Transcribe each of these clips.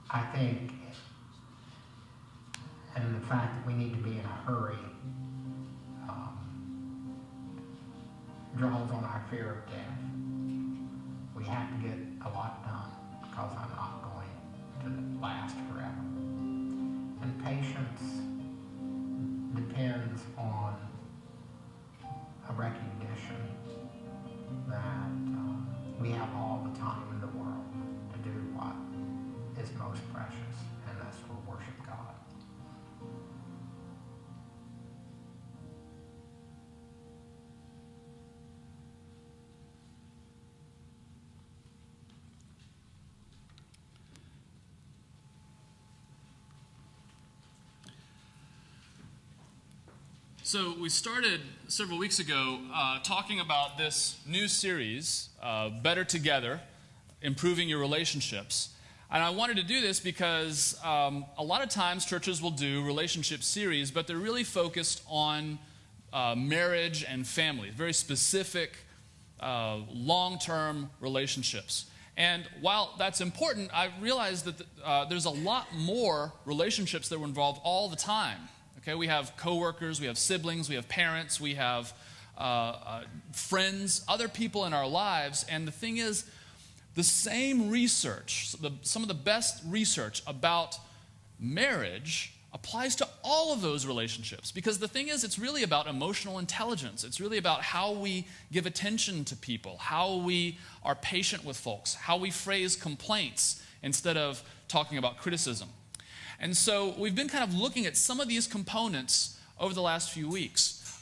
I think, and the fact that we need to be in a hurry draws on our fear of death. We have to get a lot done because I'm not going to last forever. And patience depends on a recognition that we have all the time in the world to do what is most precious, and that's to worship God. So we started several weeks ago talking about this new series, Better Together, Improving Your Relationships. And I wanted to do this because a lot of times churches will do relationship series, but they're really focused on marriage and family, very specific, long-term relationships. And while that's important, I realized that there's a lot more relationships that were involved all the time. Okay, we have coworkers, we have siblings, we have parents, we have friends, other people in our lives. And the thing is, the same research, some of the best research about marriage applies to all of those relationships. Because the thing is, it's really about emotional intelligence. It's really about how we give attention to people, how we are patient with folks, how we phrase complaints instead of talking about criticism. And so we've been kind of looking at some of these components over the last few weeks.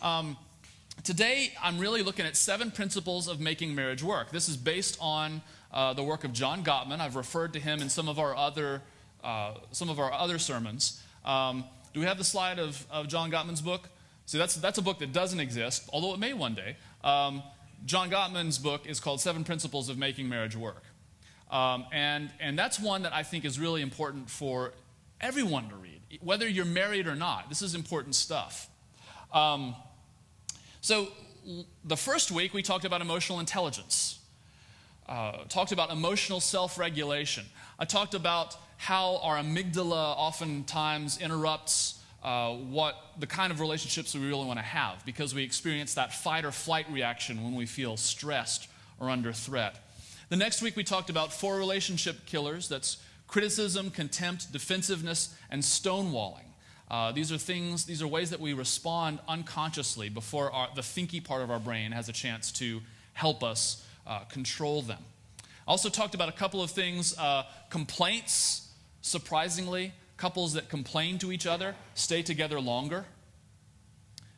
Today, I'm really looking at 7 principles of making marriage work. This is based on the work of John Gottman. I've referred to him in some of our other sermons. Do we have the slide of John Gottman's book? See, that's a book that doesn't exist, although it may one day. John Gottman's book is called 7 Principles of Making Marriage Work. And that's one that I think is really important for everyone to read, whether you're married or not. This is important stuff. So the first week we talked about emotional intelligence, talked about emotional self-regulation. I talked about how our amygdala oftentimes interrupts what the kind of relationships we really want to have, because we experience that fight or flight reaction when we feel stressed or under threat. The next week we talked about 4 relationship killers. That's criticism, contempt, defensiveness, and stonewalling. These are ways that we respond unconsciously before the thinky part of our brain has a chance to help us control them. I also talked about a couple of things. Complaints, surprisingly, couples that complain to each other stay together longer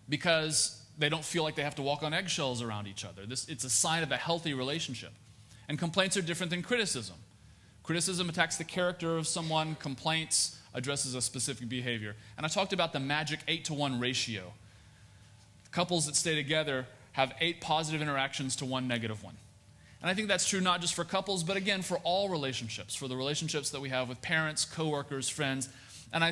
because they don't feel like they have to walk on eggshells around each other. It's a sign of a healthy relationship. And complaints are different than criticism. Criticism attacks the character of someone. Complaints addresses a specific behavior. And I talked about the magic 8-to-1 ratio. Couples that stay together have 8 positive interactions to 1 negative one. And I think that's true not just for couples, but again, for all relationships, for the relationships that we have with parents, coworkers, friends. And I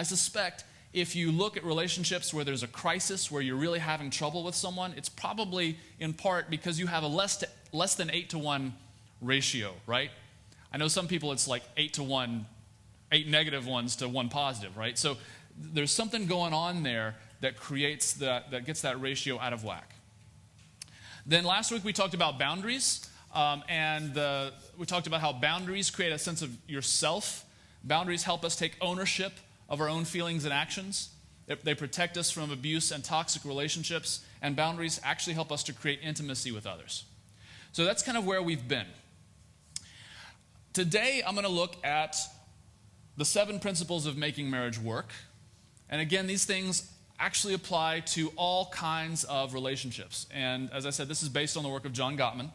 suspect, if you look at relationships where there's a crisis, where you're really having trouble with someone, it's probably in part because you have a less than 8-to-1 ratio, right? I know some people it's like 8-to-1, 8 negative ones to 1 positive, right? So there's something going on there that creates that gets that ratio out of whack. Then last week we talked about boundaries, and we talked about how boundaries create a sense of yourself. Boundaries help us take ownership of our own feelings and actions. They protect us from abuse and toxic relationships, and boundaries actually help us to create intimacy with others. So that's kind of where we've been. Today, I'm going to look at the 7 principles of making marriage work. And again, these things actually apply to all kinds of relationships. And as I said, this is based on the work of John Gottman.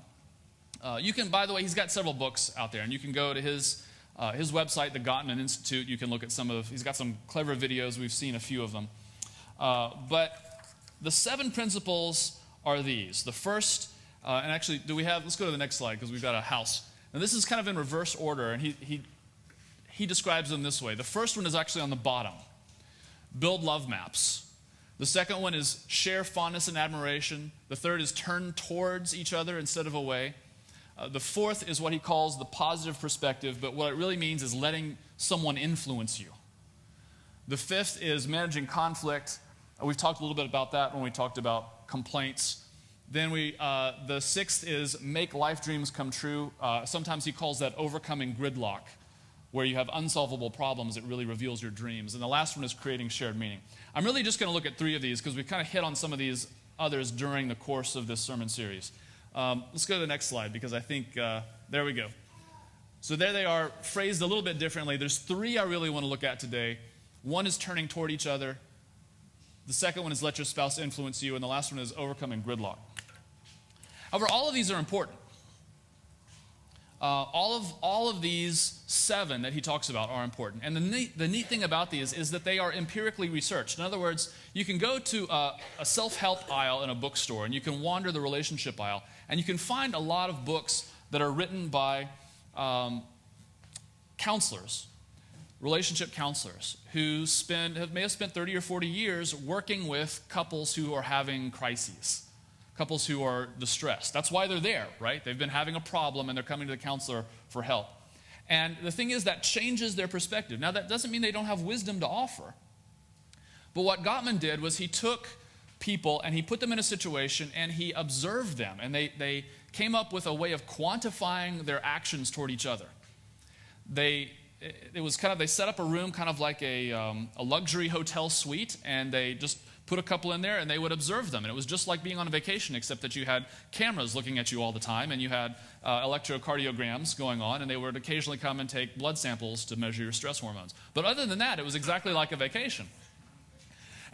You can, by the way, he's got several books out there, and you can go to his website, the Gottman Institute. You can look at he's got some clever videos. We've seen a few of them. But the 7 principles are these. The first, and actually, let's go to the next slide because we've got a house. Now, this is kind of in reverse order, and he describes them this way. The first one is actually on the bottom. Build love maps. The second one is share fondness and admiration. The third is turn towards each other instead of away. The fourth is what he calls the positive perspective, but what it really means is letting someone influence you. The fifth is managing conflict. We've talked a little bit about that when we talked about complaints. Then the sixth is make life dreams come true. Sometimes he calls that overcoming gridlock, where you have unsolvable problems. It really reveals your dreams. And the last one is creating shared meaning. I'm really just going to look at three of these because we've kind of hit on some of these others during the course of this sermon series. Let's go to the next slide because I think, there we go. So there they are, phrased a little bit differently. There's three I really want to look at today. One is turning toward each other. The second one is let your spouse influence you. And the last one is overcoming gridlock. However, all of these are important. All of these seven that he talks about are important. And the neat thing about these is that they are empirically researched. In other words, you can go to a self-help aisle in a bookstore and you can wander the relationship aisle and you can find a lot of books that are written by counselors, relationship counselors, who may have spent 30 or 40 years working with couples who are having crises. Couples who are distressed. That's why they're there, right? They've been having a problem and they're coming to the counselor for help. And the thing is, that changes their perspective. Now, that doesn't mean they don't have wisdom to offer. But what Gottman did was he took people and he put them in a situation and he observed them. And they came up with a way of quantifying their actions toward each other. They set up a room kind of like a luxury hotel suite, and they just put a couple in there and they would observe them. And it was just like being on a vacation, except that you had cameras looking at you all the time and you had electrocardiograms going on, and they would occasionally come and take blood samples to measure your stress hormones. But other than that, it was exactly like a vacation.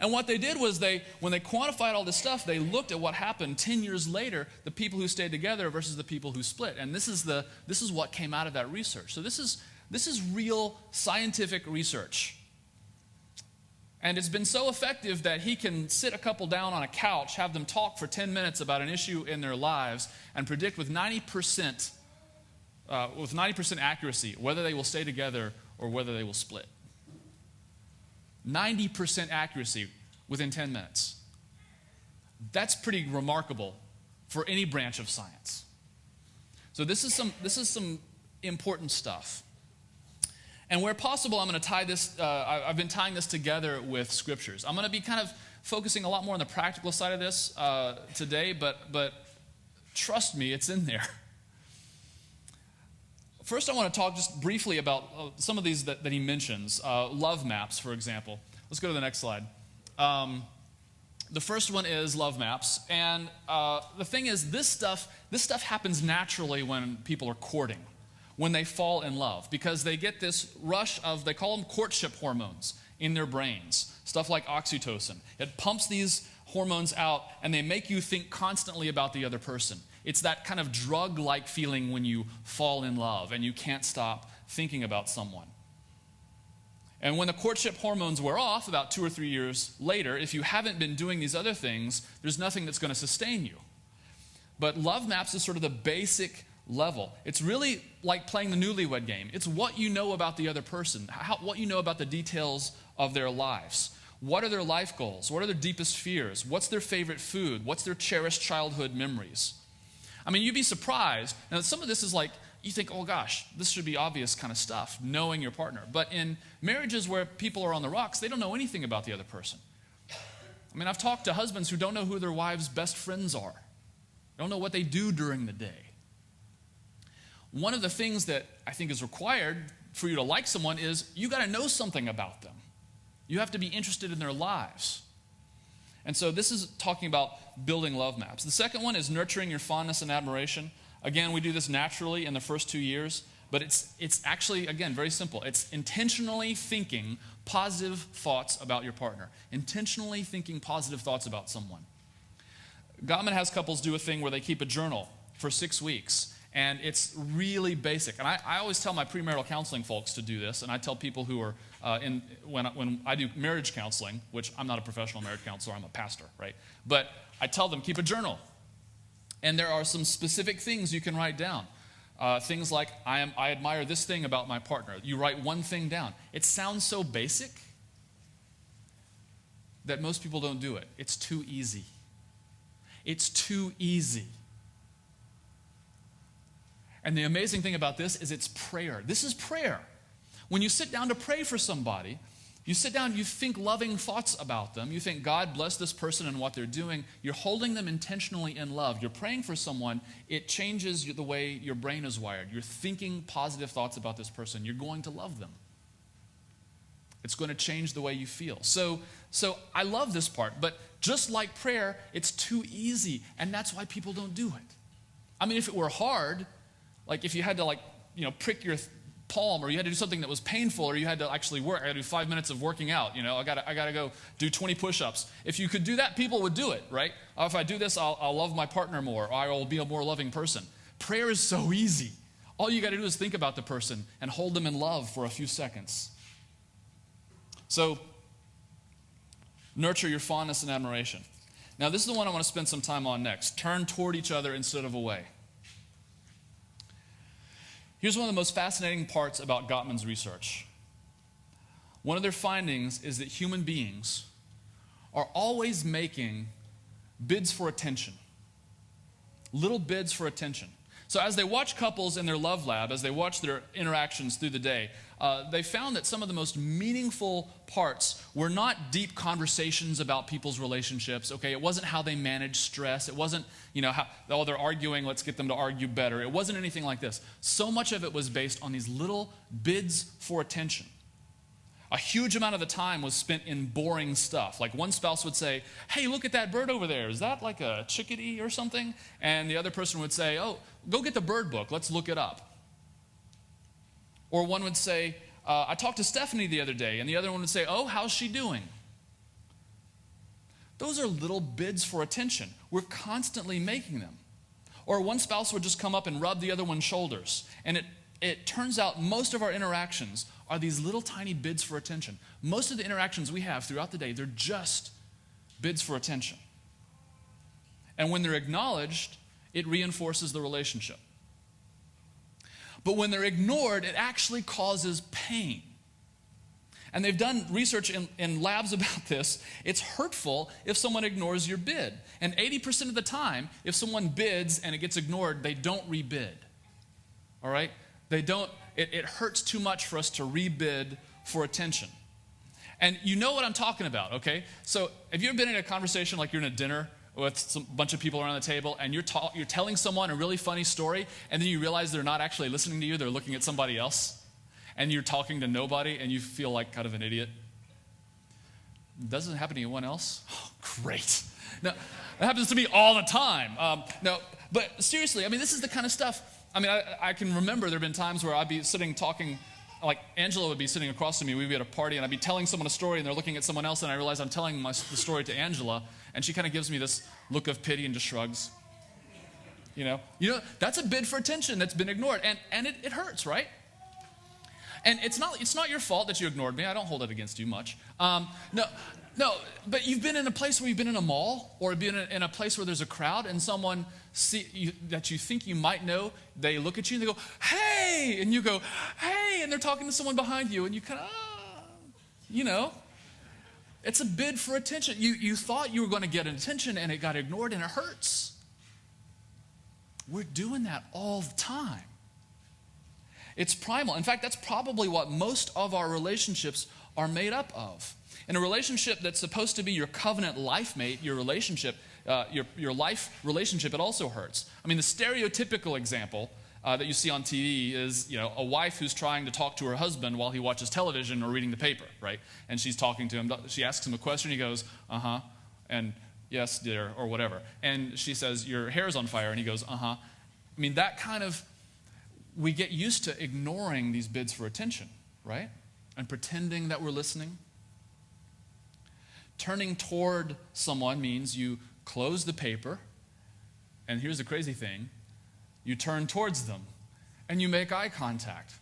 And what they did was when they quantified all this stuff, they looked at what happened 10 years later, the people who stayed together versus the people who split. And this is what came out of that research. So this is real scientific research. And it's been so effective that he can sit a couple down on a couch, have them talk for 10 minutes about an issue in their lives, and predict with 90% accuracy whether they will stay together or whether they will split. 90% accuracy within 10 minutes. That's pretty remarkable for any branch of science. So this is some important stuff. And where possible, I'm going to tie this, I've been tying this together with scriptures. I'm going to be kind of focusing a lot more on the practical side of this today, but trust me, it's in there. First, I want to talk just briefly about some of these that he mentions. Love maps, for example. Let's go to the next slide. The first one is love maps. And the thing is, this stuff happens naturally when people are courting, when they fall in love, because they get this rush of, they call them courtship hormones in their brains, stuff like oxytocin. It pumps these hormones out, and they make you think constantly about the other person. It's that kind of drug-like feeling when you fall in love and you can't stop thinking about someone. And when the courtship hormones wear off, about 2 or 3 years later, if you haven't been doing these other things, there's nothing that's going to sustain you. But love maps is sort of the basic level. It's really like playing the newlywed game. It's what you know about the other person, what you know about the details of their lives. What are their life goals? What are their deepest fears? What's their favorite food? What's their cherished childhood memories? I mean, you'd be surprised. Now, some of this is like, you think, oh gosh, this should be obvious kind of stuff, knowing your partner. But in marriages where people are on the rocks, they don't know anything about the other person. I mean, I've talked to husbands who don't know who their wives' best friends are. Don't know what they do during the day. One of the things that I think is required for you to like someone is you got to know something about them. You have to be interested in their lives. And so this is talking about building love maps. The second one is nurturing your fondness and admiration. Again, we do this naturally in the first 2 years, but it's actually, again, very simple. It's intentionally thinking positive thoughts about your partner. Intentionally thinking positive thoughts about someone. Gottman has couples do a thing where they keep a journal for 6 weeks. And it's really basic. And I always tell my premarital counseling folks to do this. And I tell people who are when I do marriage counseling, which I'm not a professional marriage counselor, I'm a pastor, right? But I tell them, keep a journal. And there are some specific things you can write down. Things like, I admire this thing about my partner. You write one thing down. It sounds so basic that most people don't do it. It's too easy. It's too easy. And the amazing thing about this is it's prayer. This is prayer. When you sit down to pray for somebody, you sit down, you think loving thoughts about them. You think, God bless this person and what they're doing. You're holding them intentionally in love. You're praying for someone. It changes the way your brain is wired. You're thinking positive thoughts about this person. You're going to love them. It's going to change the way you feel. So I love this part. But just like prayer, it's too easy. And that's why people don't do it. I mean, if it were hard, like if you had to prick your palm, or you had to do something that was painful, or you had to actually work. I got to do 5 minutes of working out. I got to go do 20 push-ups. If you could do that, people would do it, right? If I do this, I'll love my partner more, or I will be a more loving person. Prayer is so easy. All you got to do is think about the person and hold them in love for a few seconds. So, nurture your fondness and admiration. Now, this is the one I want to spend some time on next. Turn toward each other instead of away. Here's one of the most fascinating parts about Gottman's research. One of their findings is that human beings are always making bids for attention. Little bids for attention. So as they watch couples in their love lab, as they watch their interactions through the day, they found that some of the most meaningful parts were not deep conversations about people's relationships. Okay, it wasn't how they manage stress. It wasn't, how they're arguing, let's get them to argue better. It wasn't anything like this. So much of it was based on these little bids for attention. A huge amount of the time was spent in boring stuff. Like one spouse would say, hey, look at that bird over there. Is that like a chickadee or something? And the other person would say, oh, go get the bird book. Let's look it up. Or one would say, I talked to Stephanie the other day. And the other one would say, oh, how's she doing? Those are little bids for attention. We're constantly making them. Or one spouse would just come up and rub the other one's shoulders. And it turns out most of our interactions are these little tiny bids for attention. Most of the interactions we have throughout the day, they're just bids for attention. And when they're acknowledged, it reinforces the relationship. But when they're ignored, it actually causes pain. And they've done research in labs about this. It's hurtful if someone ignores your bid. And 80% of the time, if someone bids and it gets ignored, they don't rebid. All right? They don't. It hurts too much for us to rebid for attention. And you know what I'm talking about, okay? So have you ever been in a conversation like you're in a dinner with a bunch of people around the table, and you're telling someone a really funny story, and then you realize they're not actually listening to you, they're looking at somebody else, and you're talking to nobody, and you feel like kind of an idiot? Doesn't it happen to anyone else? Oh, great. No, that happens to me all the time. No, but seriously, I mean, this is the kind of stuff. I mean, I can remember there have been times where I'd be sitting talking, like Angela would be sitting across from me, we'd be at a party, and I'd be telling someone a story, and they're looking at someone else, and I realize I'm telling the story to Angela, and she kind of gives me this look of pity and just shrugs. You know, that's a bid for attention that's been ignored, and it hurts, right? And it's not your fault that you ignored me. I don't hold it against you much. No, but you've been in a place where you've been in a mall, or been in a place where there's a crowd, and someone that you think you might know, they look at you and they go, hey, and you go, hey, and they're talking to someone behind you, and you kind of, it's a bid for attention. You thought you were going to get attention, and it got ignored, and it hurts. We're doing that all the time. It's primal. In fact, that's probably what most of our relationships are made up of. In a relationship that's supposed to be your covenant life mate, your relationship, your life relationship, it also hurts. I mean, the stereotypical example that you see on TV is, a wife who's trying to talk to her husband while he watches television or reading the paper, right? And she's talking to him. She asks him a question. He goes, uh-huh, and yes, dear, or whatever. And she says, your hair's on fire. And he goes, uh-huh. I mean, that kind of, we get used to ignoring these bids for attention, right? And pretending that we're listening. Turning toward someone means you close the paper, and here's the crazy thing, you turn towards them, and you make eye contact.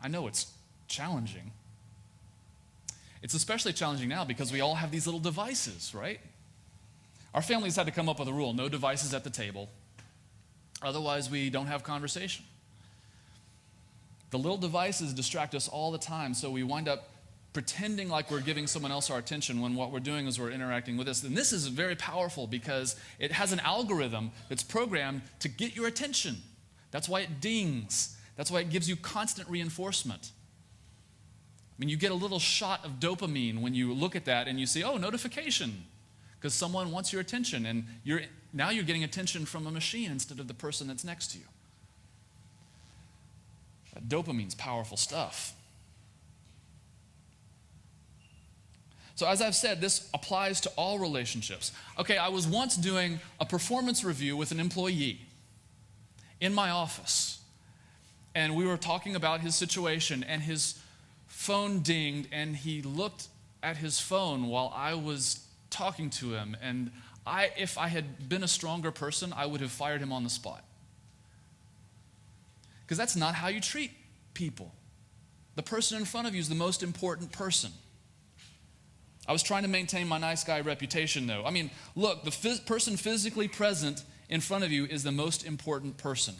I know it's challenging. It's especially challenging now because we all have these little devices, right? Our families had to come up with a rule, no devices at the table. Otherwise, we don't have conversation. The little devices distract us all the time, so we wind up pretending like we're giving someone else our attention when what we're doing is we're interacting with us. And this is very powerful because it has an algorithm that's programmed to get your attention. That's why it dings. That's why it gives you constant reinforcement. I mean, you get a little shot of dopamine when you look at that and you see, oh, notification, because someone wants your attention, and now you're getting attention from a machine instead of the person that's next to you. That dopamine's powerful stuff. So as I've said, this applies to all relationships. Okay, I was once doing a performance review with an employee in my office, and we were talking about his situation, and his phone dinged, and he looked at his phone while I was talking to him, and if I had been a stronger person, I would have fired him on the spot. Because that's not how you treat people. The person in front of you is the most important person. I was trying to maintain my nice guy reputation, though. I mean, look, the person physically present in front of you is the most important person.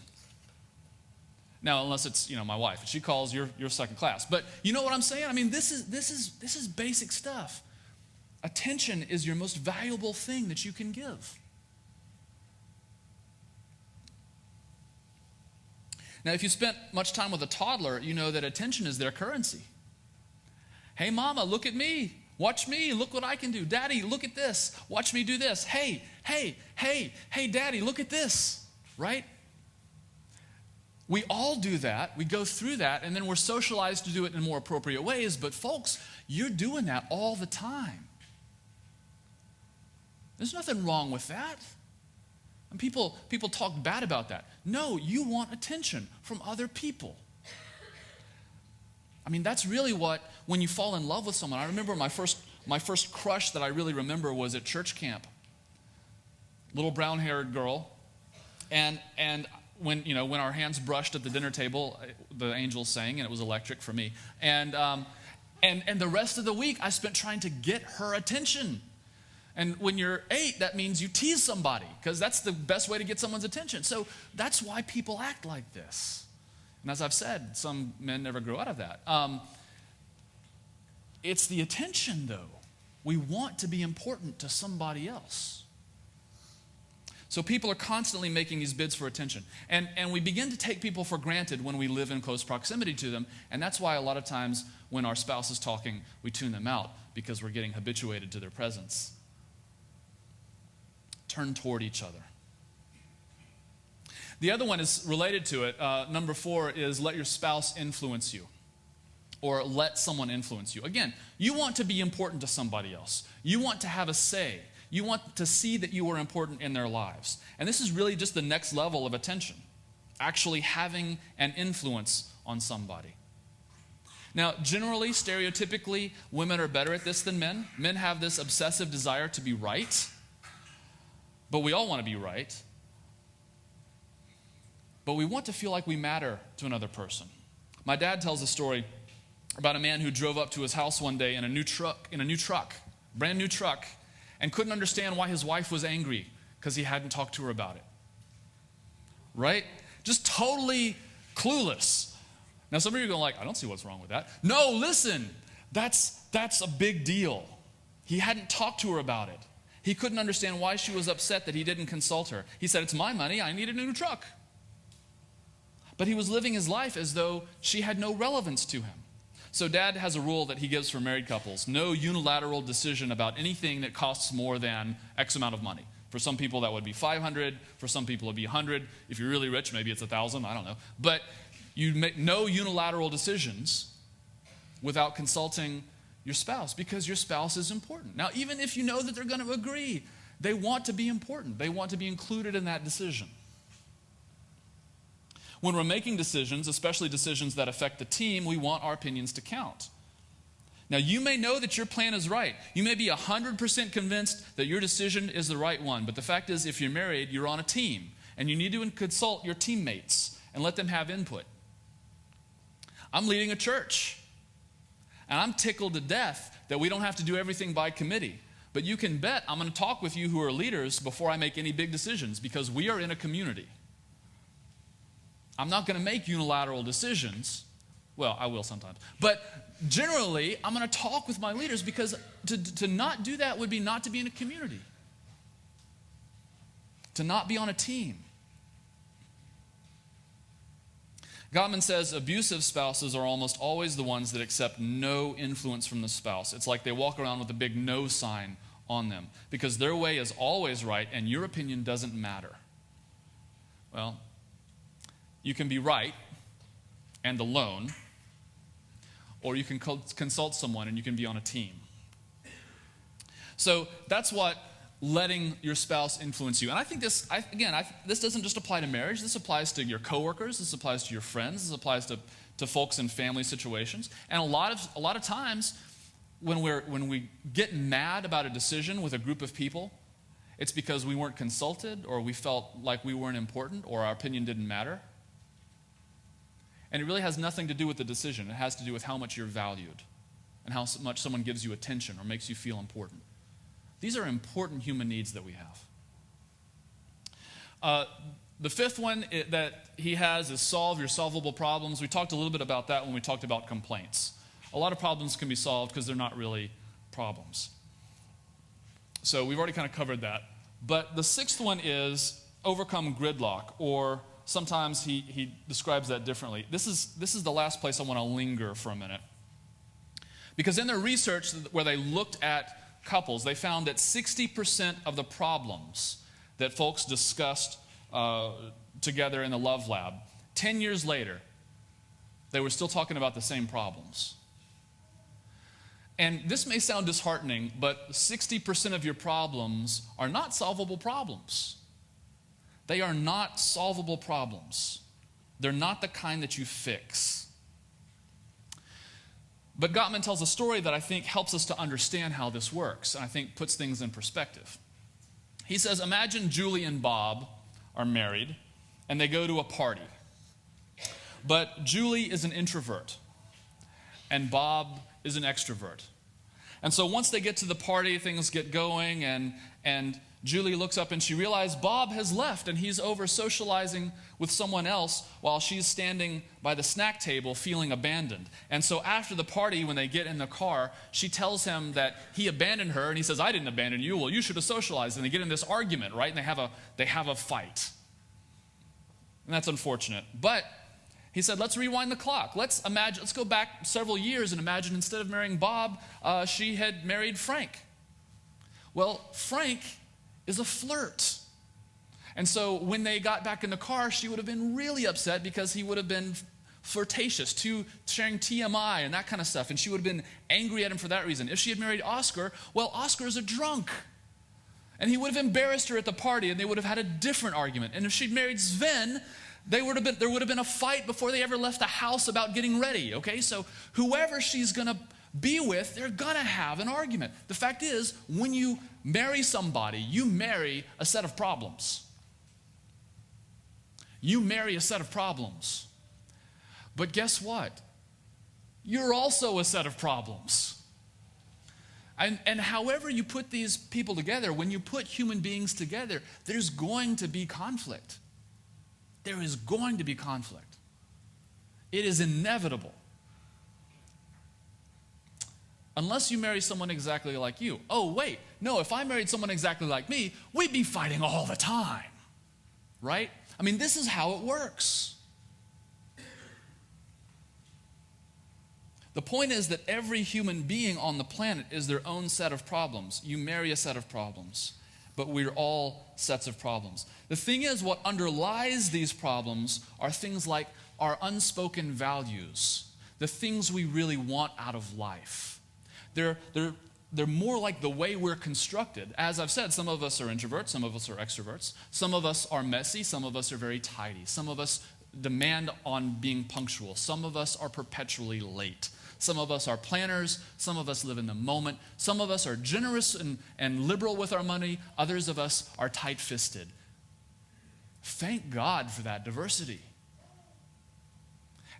Now, unless it's, my wife. If she calls, you're second class. But you know what I'm saying? I mean, this is basic stuff. Attention is your most valuable thing that you can give. Now, if you spent much time with a toddler, you know that attention is their currency. Hey, mama, look at me. Watch me. Look what I can do. Daddy, look at this. Watch me do this. Hey, daddy, look at this. Right? We all do that. We go through that, and then we're socialized to do it in more appropriate ways. But folks, you're doing that all the time. There's nothing wrong with that. And people talk bad about that. No, you want attention from other people. I mean, that's really when you fall in love with someone. I remember my first crush that I really remember was at church camp. Little brown-haired girl. And when our hands brushed at the dinner table, the angels sang, and it was electric for me. And the rest of the week, I spent trying to get her attention. And when you're 8, that means you tease somebody, because that's the best way to get someone's attention. So that's why people act like this. And as I've said, some men never grow out of that. It's the attention, though. We want to be important to somebody else. So people are constantly making these bids for attention. And we begin to take people for granted when we live in close proximity to them. And that's why a lot of times when our spouse is talking, we tune them out, because we're getting habituated to their presence. Turn toward each other. The other one is related to it. Number 4 is let your spouse influence you, or let someone influence you. Again, you want to be important to somebody else. You want to have a say. You want to see that you are important in their lives. And this is really just the next level of attention, actually having an influence on somebody. Now, generally, stereotypically, women are better at this than men. Men have this obsessive desire to be right, but we all want to be right. But we want to feel like we matter to another person. My dad tells a story about a man who drove up to his house one day in a new truck, brand new truck, and couldn't understand why his wife was angry because he hadn't talked to her about it. Right? Just totally clueless. Now, some of you are going like, I don't see what's wrong with that. No, listen, that's a big deal. He hadn't talked to her about it. He couldn't understand why she was upset that he didn't consult her. He said, it's my money, I need a new truck. But he was living his life as though she had no relevance to him. So Dad has a rule that he gives for married couples: no unilateral decision about anything that costs more than X amount of money. For some people that would be $500, for some people it would be $100. If you're really rich, maybe it's $1,000, I don't know. But you make no unilateral decisions without consulting your spouse, because your spouse is important. Now, even if you know that they're going to agree, they want to be important. They want to be included in that decision. When we're making decisions, especially decisions that affect the team, we want our opinions to count. Now, you may know that your plan is right. You may be 100% convinced that your decision is the right one. But the fact is, if you're married, you're on a team, and you need to consult your teammates and let them have input. I'm leading a church, and I'm tickled to death that we don't have to do everything by committee. But you can bet I'm going to talk with you who are leaders before I make any big decisions, because we are in a community. I'm not going to make unilateral decisions Well, I will sometimes. But generally, I'm going to talk with my leaders, because to not do that would be not to be in a community, to not be on a team. Gottman says abusive spouses are almost always the ones that accept no influence from the spouse. It's like they walk around with a big no sign on them, because their way is always right and your opinion doesn't matter. Well, you can be right and alone, or you can consult someone and you can be on a team. So that's what letting your spouse influence you. And I think this doesn't just apply to marriage. This applies to your coworkers. This applies to your friends. This applies to folks in family situations. And a lot of times, when we get mad about a decision with a group of people, it's because we weren't consulted, or we felt like we weren't important, or our opinion didn't matter. And it really has nothing to do with the decision. It has to do with how much you're valued and how much someone gives you attention or makes you feel important. These are important human needs that we have. The fifth one that he has is solve your solvable problems. We talked a little bit about that when we talked about complaints. A lot of problems can be solved because they're not really problems. So we've already kind of covered that. But the sixth one is overcome gridlock, or sometimes he describes that differently. This is the last place I want to linger for a minute. Because in their research where they looked at couples, they found that 60% of the problems that folks discussed together in the Love Lab, 10 years later, they were still talking about the same problems. And this may sound disheartening, but 60% of your problems are not solvable problems. They are not solvable problems. They're not the kind that you fix. But Gottman tells a story that I think helps us to understand how this works, and I think puts things in perspective. He says, imagine Julie and Bob are married, and they go to a party. But Julie is an introvert, and Bob is an extrovert. And so once they get to the party, things get going, and Julie looks up and she realizes Bob has left and he's over socializing with someone else while she's standing by the snack table feeling abandoned. And so after the party, when they get in the car, she tells him that he abandoned her, and he says, I didn't abandon you. Well, you should have socialized. And they get in this argument, right? And they have a fight. And that's unfortunate. But he said, let's rewind the clock. Let's go back several years and imagine instead of marrying Bob, she had married Frank. Well, Frank is a flirt. And so when they got back in the car, she would have been really upset because he would have been flirtatious, sharing TMI and that kind of stuff. And she would have been angry at him for that reason. If she had married Oscar, well, Oscar is a drunk. And he would have embarrassed her at the party, and they would have had a different argument. And if she'd married Sven, there would have been a fight before they ever left the house about getting ready, okay? So whoever she's going to be with, they're going to have an argument. The fact is, when you marry somebody, you marry a set of problems. You marry a set of problems. But guess what? You're also a set of problems. And however you put these people together, when you put human beings together, there's going to be conflict. There is going to be conflict. It is inevitable. Unless you marry someone exactly like you. Oh, wait. No, if I married someone exactly like me, we'd be fighting all the time. Right? I mean, this is how it works. The point is that every human being on the planet is their own set of problems. You marry a set of problems, but we're all sets of problems. The thing is, what underlies these problems are things like our unspoken values, the things we really want out of life. They're more like the way we're constructed. As I've said, some of us are introverts, some of us are extroverts. Some of us are messy, some of us are very tidy. Some of us demand on being punctual. Some of us are perpetually late. Some of us are planners. Some of us live in the moment. Some of us are generous and liberal with our money. Others of us are tight-fisted. Thank God for that diversity.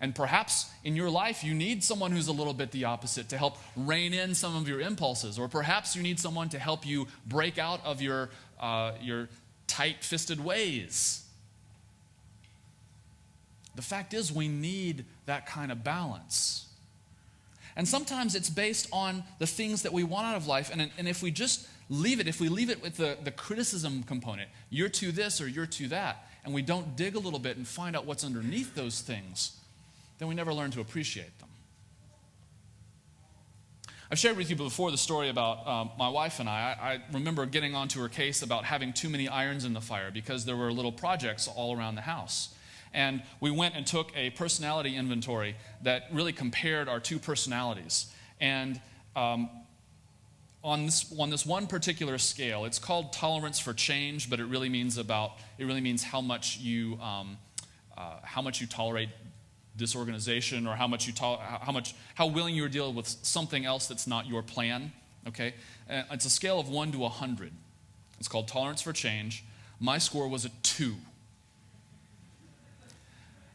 And perhaps in your life you need someone who's a little bit the opposite to help rein in some of your impulses. Or perhaps you need someone to help you break out of your tight-fisted ways. The fact is, we need that kind of balance. And sometimes it's based on the things that we want out of life. And if we just leave it, if we leave it with the criticism component, you're to this or you're to that, and we don't dig a little bit and find out what's underneath those things, then we never learn to appreciate them. I've shared with you before the story about my wife and I. I remember getting onto her case about having too many irons in the fire because there were little projects all around the house. And we went and took a personality inventory that really compared our two personalities. And on this one particular scale, it's called tolerance for change, but it really means how much you tolerate disorganization, or how willing you are to deal with something else that's not your plan. Okay, it's a scale of 1 to 100. It's called tolerance for change. My score was a 2.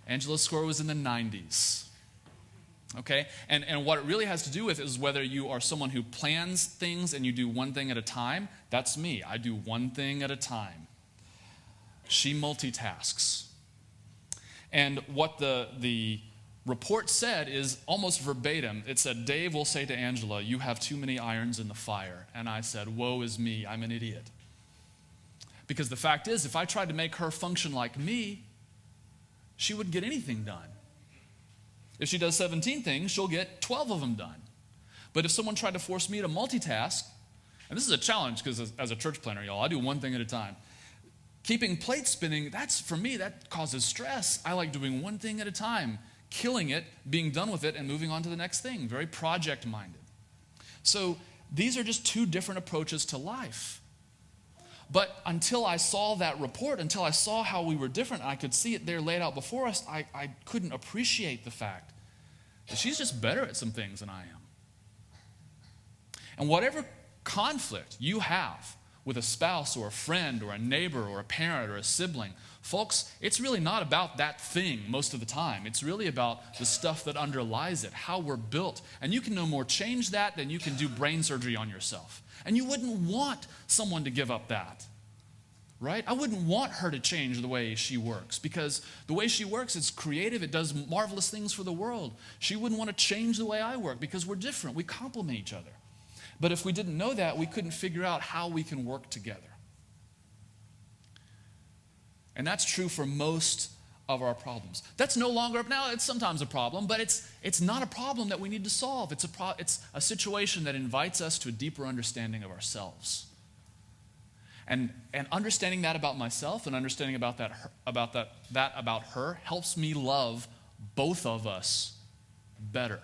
Angela's score was in the 90s. Okay, and what it really has to do with is whether you are someone who plans things and you do one thing at a time. That's me. I do one thing at a time. She multitasks. And what the report said is almost verbatim. It said, Dave will say to Angela, "You have too many irons in the fire." And I said, "Woe is me, I'm an idiot." Because the fact is, if I tried to make her function like me, she wouldn't get anything done. If she does 17 things, she'll get 12 of them done. But if someone tried to force me to multitask, and this is a challenge because as a church planner, y'all, I do one thing at a time. Keeping plates spinning, for me, that causes stress. I like doing one thing at a time, killing it, being done with it, and moving on to the next thing. Very project-minded. So these are just two different approaches to life. But until I saw that report, until I saw how we were different, and I could see it there laid out before us, I couldn't appreciate the fact that she's just better at some things than I am. And whatever conflict you have with a spouse or a friend or a neighbor or a parent or a sibling, folks, it's really not about that thing most of the time. It's really about the stuff that underlies it, how we're built. And you can no more change that than you can do brain surgery on yourself. And you wouldn't want someone to give up that, right? I wouldn't want her to change the way she works, because the way she works is creative. It does marvelous things for the world. She wouldn't want to change the way I work because we're different. We complement each other. But if we didn't know that, we couldn't figure out how we can work together. And that's true for most of our problems. That's no longer, now it's sometimes a problem, but it's not a problem that we need to solve. It's a situation that invites us to a deeper understanding of ourselves. And understanding that about myself and understanding about her helps me love both of us better.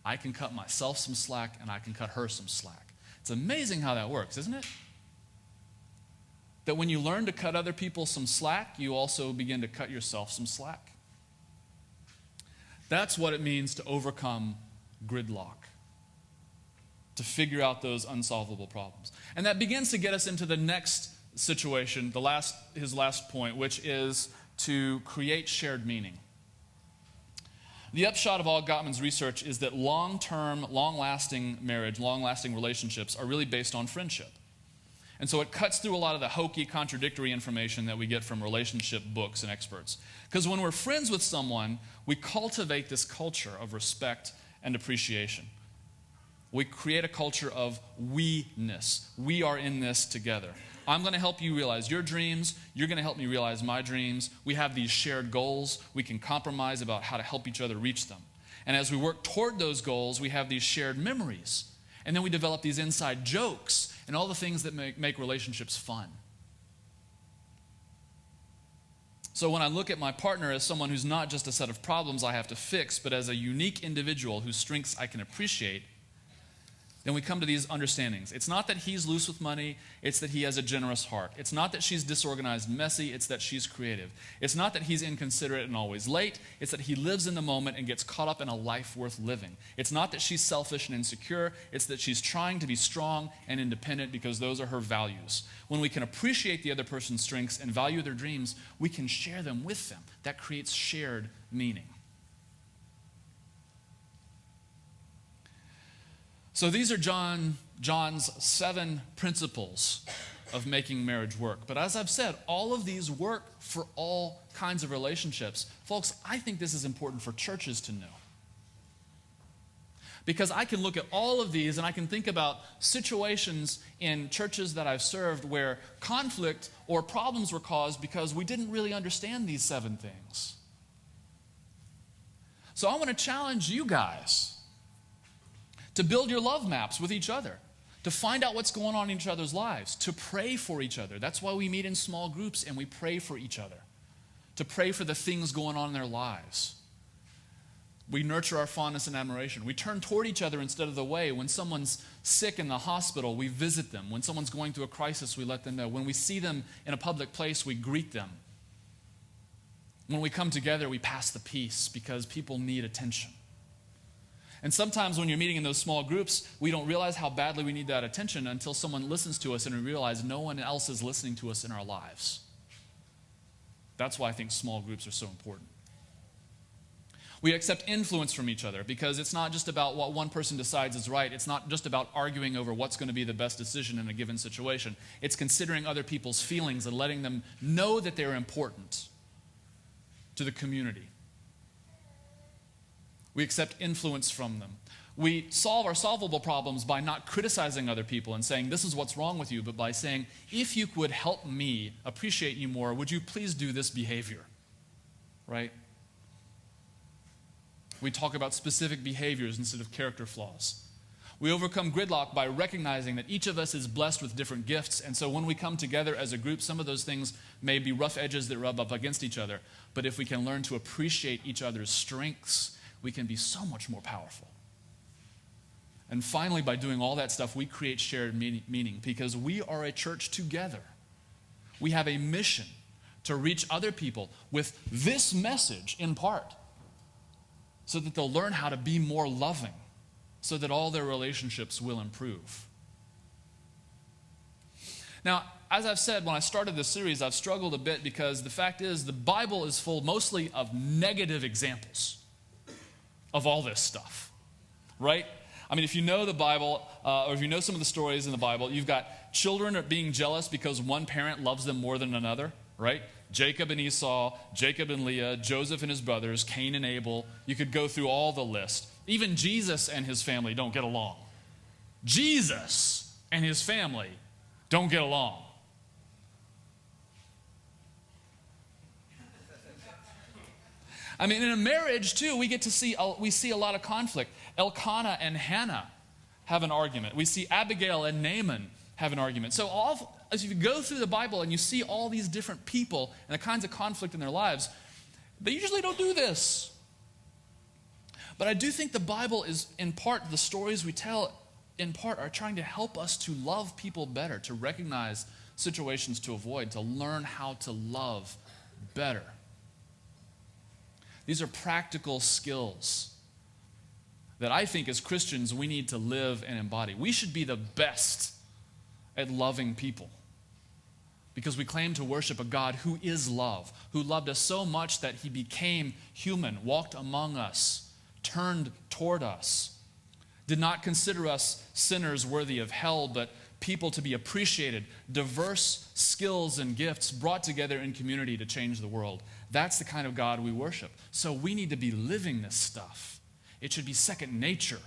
I can cut myself some slack, and I can cut her some slack. It's amazing how that works, isn't it? That when you learn to cut other people some slack, you also begin to cut yourself some slack. That's what it means to overcome gridlock, to figure out those unsolvable problems. And that begins to get us into the next situation, his last point, which is to create shared meaning. The upshot of all Gottman's research is that long-term, long-lasting marriage, long-lasting relationships are really based on friendship. And so it cuts through a lot of the hokey, contradictory information that we get from relationship books and experts. Because when we're friends with someone, we cultivate this culture of respect and appreciation. We create a culture of we-ness. We are in this together. I'm going to help you realize your dreams. You're going to help me realize my dreams. We have these shared goals. We can compromise about how to help each other reach them. And as we work toward those goals, we have these shared memories. And then we develop these inside jokes and all the things that make relationships fun. So when I look at my partner as someone who's not just a set of problems I have to fix, but as a unique individual whose strengths I can appreciate, then we come to these understandings. It's not that he's loose with money, it's that he has a generous heart. It's not that she's disorganized and messy, it's that she's creative. It's not that he's inconsiderate and always late, it's that he lives in the moment and gets caught up in a life worth living. It's not that she's selfish and insecure, it's that she's trying to be strong and independent because those are her values. When we can appreciate the other person's strengths and value their dreams, we can share them with them. That creates shared meaning. So these are John's 7 principles of making marriage work. But as I've said, all of these work for all kinds of relationships. Folks, I think this is important for churches to know. Because I can look at all of these and I can think about situations in churches that I've served where conflict or problems were caused because we didn't really understand these 7 things. So I want to challenge you guys to build your love maps with each other, to find out what's going on in each other's lives, to pray for each other. That's why we meet in small groups and we pray for each other, to pray for the things going on in their lives. We nurture our fondness and admiration. We turn toward each other instead of the way. When someone's sick in the hospital, we visit them. When someone's going through a crisis, we let them know. When we see them in a public place, we greet them. When we come together, we pass the peace because people need attention. And sometimes when you're meeting in those small groups, we don't realize how badly we need that attention until someone listens to us and we realize no one else is listening to us in our lives. That's why I think small groups are so important. We accept influence from each other because it's not just about what one person decides is right. It's not just about arguing over what's going to be the best decision in a given situation. It's considering other people's feelings and letting them know that they're important to the community. We accept influence from them. We solve our solvable problems by not criticizing other people and saying, this is what's wrong with you, but by saying, if you would help me appreciate you more, would you please do this behavior? Right? We talk about specific behaviors instead of character flaws. We overcome gridlock by recognizing that each of us is blessed with different gifts, and so when we come together as a group, some of those things may be rough edges that rub up against each other, but if we can learn to appreciate each other's strengths, we can be so much more powerful. And finally, by doing all that stuff, we create shared meaning because we are a church together. We have a mission to reach other people with this message in part, so that they'll learn how to be more loving, so that all their relationships will improve. Now, as I've said, when I started this series, I've struggled a bit because the fact is the Bible is full mostly of negative examples of all this stuff, right? I mean, if you know the Bible, or if you know some of the stories in the Bible, you've got children being jealous because one parent loves them more than another, right? Jacob and Esau, Jacob and Leah, Joseph and his brothers, Cain and Abel. You could go through all the list. Even Jesus and his family don't get along. Jesus and his family don't get along. I mean, in a marriage, too, we see a lot of conflict. Elkanah and Hannah have an argument. We see Abigail and Naaman have an argument. So as you go through the Bible and you see all these different people and the kinds of conflict in their lives, they usually don't do this. But I do think the Bible is, in part, the stories we tell, in part, are trying to help us to love people better, to recognize situations to avoid, to learn how to love better. These are practical skills that I think as Christians we need to live and embody. We should be the best at loving people because we claim to worship a God who is love, who loved us so much that he became human, walked among us, turned toward us, did not consider us sinners worthy of hell, but people to be appreciated, diverse skills and gifts brought together in community to change the world. That's the kind of God we worship. So we need to be living this stuff. It should be second nature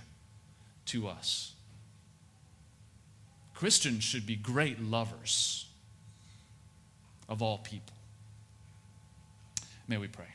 to us. Christians should be great lovers of all people. May we pray.